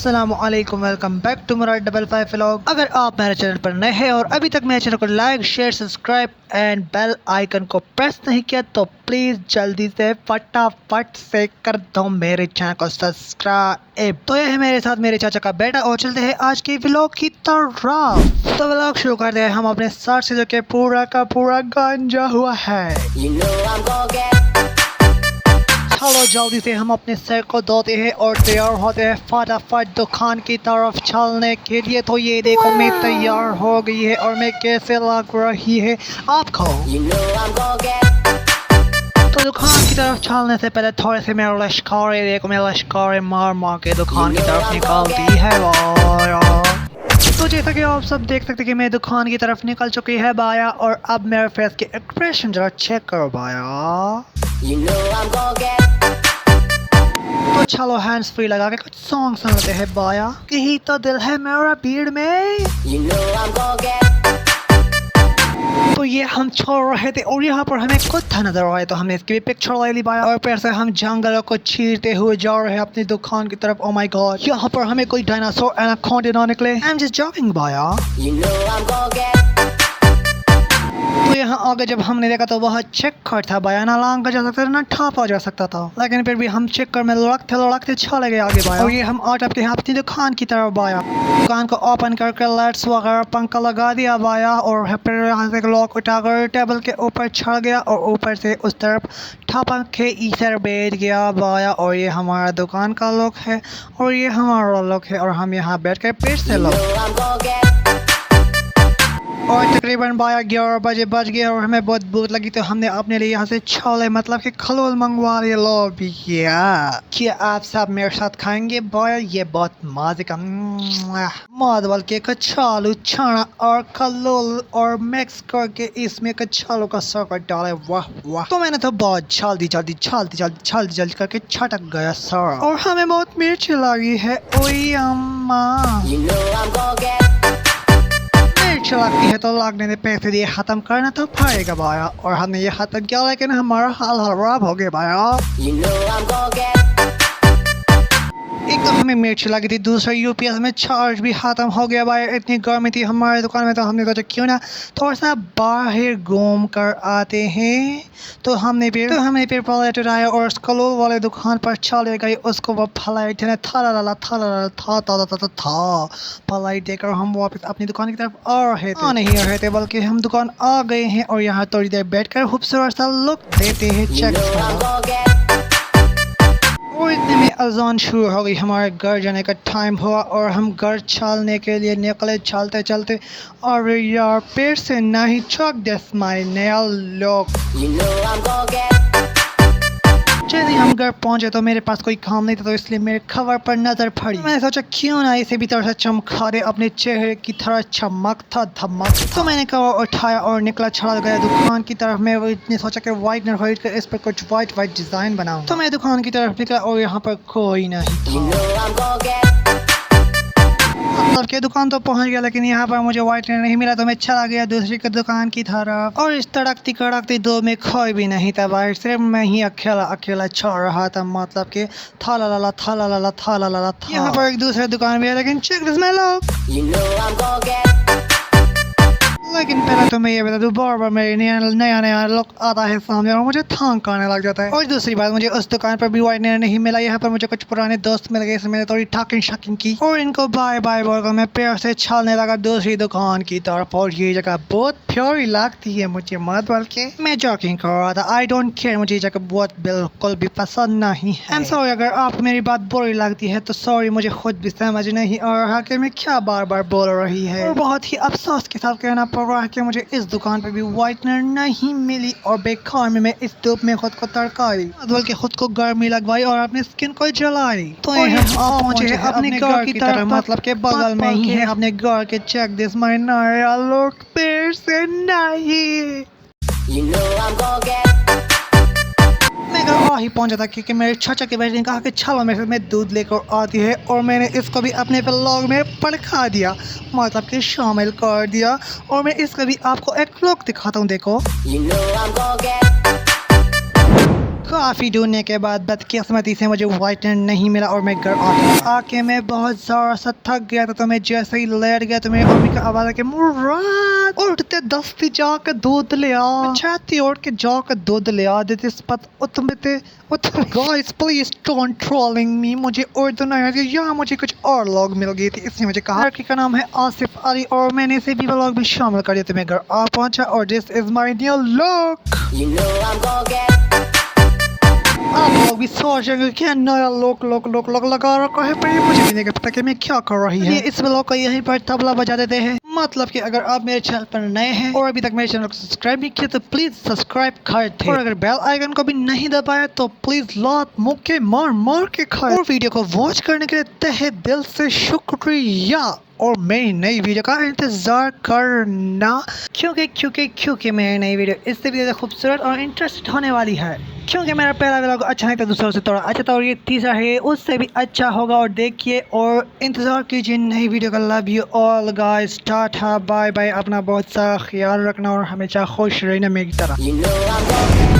अस्सलामुअलैकुम, welcome back to Murad 55 vlog. अगर आप मेरे चैनल पर नए हैं और अभी तक मेरे चैनल को like share subscribe and bell icon को प्रेस नहीं किया तो प्लीज जल्दी से फटाफट से कर दो मेरे चैनल को सब्सक्राइब। तो यह है मेरे साथ मेरे चाचा का बेटा और चलते हैं आज के व्लॉग की तरफ। तो व्लॉग शुरू करते हैं हम अपने सर से जो कि पूरा का पूरा गंजा हुआ है। चलो जल्दी से हम अपने सर को धोते हैं और तैयार होते हैं फटाफट दुकान की तरफ चलने के लिए। तो ये देखो मैं तैयार हो गई है और मैं कैसे लग रही है आपको। तो दुकान की तरफ चलने से पहले थोड़े से मेरे लश्कारे देखो, मैं लश्कारे मार मार के दुकान की तरफ निकलती है भाया। तो जैसा कि आप सब देख सकते हैं कि मैं दुकान की तरफ निकल चुकी है भाया और अब मेरे फेस के एक्सप्रेशन जरा चेक करो भाया। तो चलो हैंड्स फ्री लगा के कुछ सॉन्ग सुन लेते हैं बाया। यही तो दिल है मेरा भीड़ में। तो ये हम छोड़ रहे थे और यहाँ पर हमें कुत्ता नजर आया तो हमने इसकी भी पिक्चर ले ली बाया और फिर से हम जंगलों को चीरते हुए जा रहे हैं अपनी दुकान की तरफ। ओ माय गॉड, यहाँ पर हमें कोई डायनासोर एनाकोंडा ना निकले। आई एम जस्ट जॉकिंग बाया। तो यहाँ आगे जब हमने देखा तो वह चेक था बाया, ना लांगा जा सकता था ना ठापा जा सकता था, लेकिन फिर भी हम चेक में लड़कते चले गए आगे बाया। और ये हम आउट के अपनी दुकान की तरफ बाया। दुकान को ओपन करके लाइट्स वगैरह पंखा लगा दिया बाया और फिर यहाँ से लॉक उठाकर टेबल के ऊपर चढ़ गया और ऊपर से उस तरफ ठापा के इधर बैठ गया बाया। और ये हमारा दुकान का लुक है और ये हमारा लुक है और हम यहाँ बैठ कर फिर से और तकरीबन 11 बजे बज गए और हमें बहुत भूख लगी तो हमने अपने लिए यहाँ से छोले मतलब कि खलोल मंगवा लिए। लो भी क्या आप सब मेरे साथ खाएंगे बॉय? ये बहुत मजे का मादवल के कचालू छाना और खलोल और मिक्स करके इसमें कचालू का सर्कट डाले। वाह वाह। तो मैंने तो बहुत जल्दी करके छटक गया सर और हमें बहुत मिर्ची लगी है। ओए अम्मा लगती है तो लगने दे, पैसे दिए खत्म करना तो पड़ेगा भाया। और हमने ये खत्म किया लेकिन हमारा हाल खराब हो गया भाया। एक तो हमें मिर्च लगी थी, दूसरा यूपीएस में चार्ज भी खत्म हो गया भाई। इतनी गर्मी थी हमारे दुकान में तो हमने सोचा क्यों ना थोड़ा सा बाहर घूम कर आते हैं। तो हमने फिर प्लेट उठाया और स्कूल वाले दुकान पर चले गए। उसको वो फ्लाइट ने था फ्लाइट देकर हम वापस अपनी दुकान की तरफ आ रहे थे बल्कि हम दुकान आ गए हैं और यहाँ थोड़ी देर बैठकर खूबसूरत सा लुक देते हैं। चेक और इतने में अजान शुरू हो गई, हमारे घर जाने का टाइम हुआ और हम घर चलने के लिए निकले चलते और यार पेड़ से नहीं चौक दिस माय नया लुक। जैसे हम घर पहुंचे तो मेरे पास कोई काम नहीं था तो इसलिए मेरे खबर पर नजर पड़ी। मैंने सोचा क्यों ना इसे भी थोड़ा सा चमका दे, अपने चेहरे की तरह चमक था धमक। तो मैंने कवर उठाया और निकला चला गया दुकान की तरफ। मैं इतने सोचा कि व्हाइटनर खरीद कर इस पर कुछ व्हाइट डिजाइन बनाऊं। तो मैं दुकान की तरफ निकला और यहाँ पर कोई नहीं था। सबके दुकान तो पहुंच गया लेकिन यहाँ पर मुझे व्हाइटनर नहीं मिला तो मैं चला गया दूसरी दुकान की तरफ और इस तड़कती कड़कती दो में कोई भी नहीं था भाई, सिर्फ मैं ही अकेला चल रहा था। मतलब कि था यहाँ पर एक दूसरे दुकान भी है लेकिन चेक दिस माय लुक। लेकिन पहले तो मैं ये बता दूं बार मेरे नया लुक आता है सामने और मुझे थांग करने लग जाता है। और दूसरी बात मुझे उस दुकान पर भी व्हाइटनर नहीं मिला, यहाँ पर मुझे कुछ पुराने दोस्त मिल गए, इसमें मैंने थोड़ी ठाकिंग शाकिंग की और इनको बाय बाय बोलकर मैं पैर से चलने लगा दूसरी दुकान की तरफ। और ये जगह बहुत प्यारी लगती है मुझे मत बल्कि मैं जॉकिंग कर रहा था। आई डोंट केयर, मुझे ये जगह बहुत बिल्कुल भी पसंद नहीं है। आई एम सॉरी अगर आपको मेरी बात बुरी लगती है तो सॉरी, मुझे खुद भी समझ नहीं आ रहा कि मैं क्या बार बोल रही है। और बहुत ही अफसोस के साथ कहना पड़ रहा है कि मुझे इस दुकान पे भी व्हाइटनर नहीं मिली और बेकार में मैं इस धूप में खुद को तड़काई बल्कि खुद को गर्मी लगवाई और अपनी स्किन को जलाई। तो हम पहुंचे अपने घर की तरफ, मतलब के बगल में ही है अपने घर के। चेक दिस माय नया लुक, पेड़ से नहीं। मैं घर आ ही पहुंचा था क्योंकि मेरे चाचा के बेटे ने कहा कि चलो मेरे साथ में दूध लेकर आती है और मैंने इसको भी अपने व्लॉग में पड़खा दिया, मतलब कि शामिल कर दिया। और मैं इसका भी आपको एक व्लॉग दिखाता हूँ, देखो। काफी ढूंढने के बाद बदकिस्मती से मुझे व्हाइटनर नहीं मिला और मैं घर आके मैं बहुत जोर से थक गया था। तो मैं जैसे ही लेट गया तो मेरी मम्मी का आवाज आ के मुराद उठते दस्ती जाकर दूध ले आ, छाती उठ के जाकर दूध ले आ देते गाइस प्लीज डोंट ट्रोलिंग मी, मुझे उर्दू नहीं आती। यहाँ मुझे कुछ और लोग मिल गए थे, इसने मुझे कहा लड़की का नाम है आसिफ अली और मैंने इसे भी व्लॉग में शामिल कर दिया। तो मैं घर आ पहुंचा और this is my new look. आप लोग भी सोच रहे हैं क्या नया लोक लगा रखा है, पर ये मुझे भी नहीं पता कि मैं क्या कर रही है। इस व्लॉग को यहीं पर तबला बजा देते हैं। मतलब कि अगर आप मेरे चैनल पर नए हैं और अभी तक मेरे चैनल को सब्सक्राइब नहीं किया तो प्लीज सब्सक्राइब कर दे, और अगर बेल आइकन को भी नहीं दबाया तो प्लीज लात मुक्के मार के खाए। और वीडियो को वॉच करने के लिए तहे दिल से शुक्रिया और मेरी नई वीडियो का इंतजार करना, क्योंकि मेरी नई वीडियो इससे भी ज़्यादा खूबसूरत और इंटरेस्टेड होने वाली है। क्योंकि मेरा पहला व्लॉग अच्छा नहीं था, दूसरा से थोड़ा अच्छा था और ये तीसरा है उससे भी अच्छा होगा। और देखिए और इंतज़ार कीजिए नई वीडियो का। Love you all guys, tata bye bye. अपना बहुत सारा ख्याल रखना और हमेशा खुश रहना मेरी तरह।